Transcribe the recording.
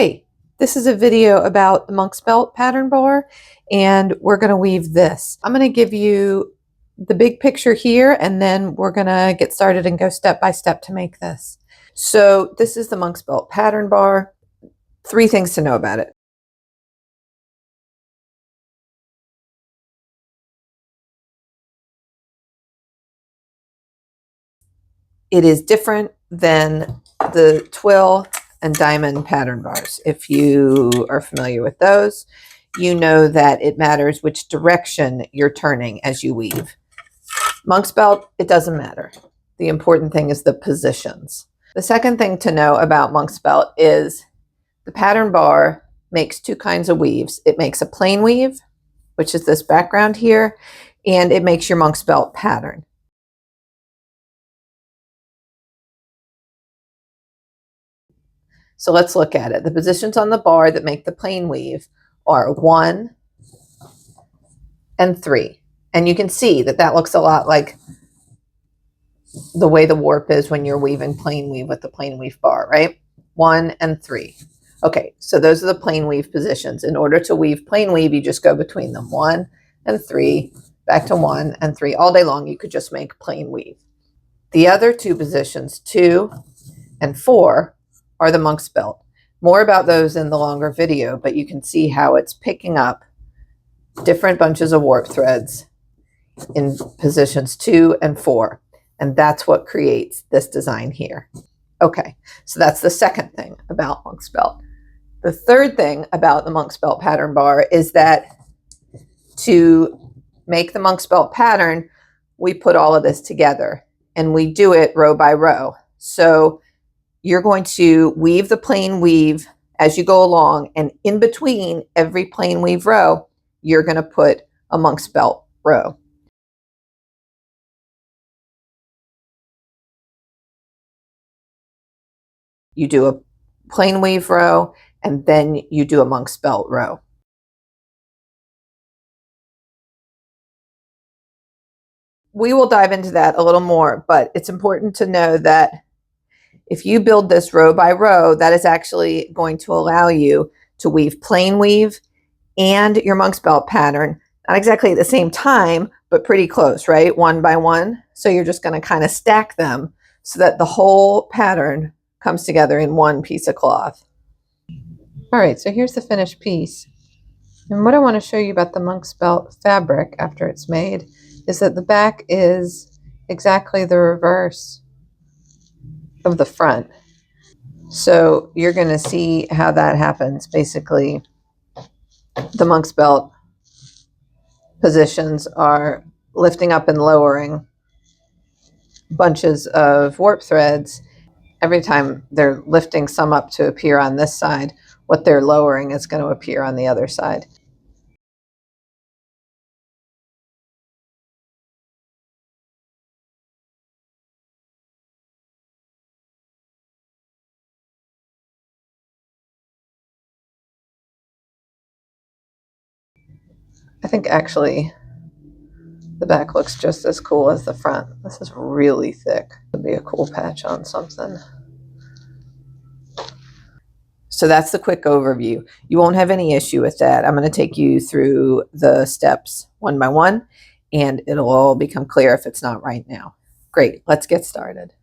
Hey, this is a video about the monk's belt pattern bar, and we're going to weave this. I'm going to give you the big picture here, and then we're going to get started and go step by step to make this. So this is the monk's belt pattern bar. 3 things to know about it. It is different than the twill and diamond pattern bars. If you are familiar with those, you know that it matters which direction you're turning as you weave. Monk's belt, it doesn't matter. The important thing is the positions. The second thing to know about monk's belt is the pattern bar makes 2 kinds of weaves. It makes a plain weave, which is this background here, and it makes your monk's belt pattern. So let's look at it. The positions on the bar that make the plain weave are 1 and 3. And you can see that that looks a lot like the way the warp is when you're weaving plain weave with the plain weave bar, right? 1 and 3. Okay, so those are the plain weave positions. In order to weave plain weave, you just go between them. 1 and 3, back to 1 and 3. All day long, you could just make plain weave. The other 2 positions, 2 and 4, are the monk's belt. More about those in the longer video, but you can see how it's picking up different bunches of warp threads in positions 2 and 4. And that's what creates this design here. Okay, so that's the second thing about monk's belt. The third thing about the monk's belt pattern bar is that to make the monk's belt pattern, we put all of this together and we do it row by row. So you're going to weave the plain weave as you go along, and in between every plain weave row, you're going to put a monk's belt row. You do a plain weave row, and then you do a monk's belt row. We will dive into that a little more, but it's important to know that if you build this row by row, that is actually going to allow you to weave plain weave and your monk's belt pattern, not exactly at the same time, but pretty close, right? 1 by 1. So you're just going to kind of stack them so that the whole pattern comes together in one piece of cloth. All right, so here's the finished piece. And what I want to show you about the monk's belt fabric after it's made is that the back is exactly the reverse of the front. So you're going to see how that happens. Basically, the monk's belt positions are lifting up and lowering bunches of warp threads. Every time they're lifting some up to appear on this side, what they're lowering is going to appear on the other side. I think actually the back looks just as cool as the front. This is really thick. Would be a cool patch on something. So that's the quick overview. You won't have any issue with that. I'm going to take you through the steps one by one, and it'll all become clear if it's not right now. Great, let's get started.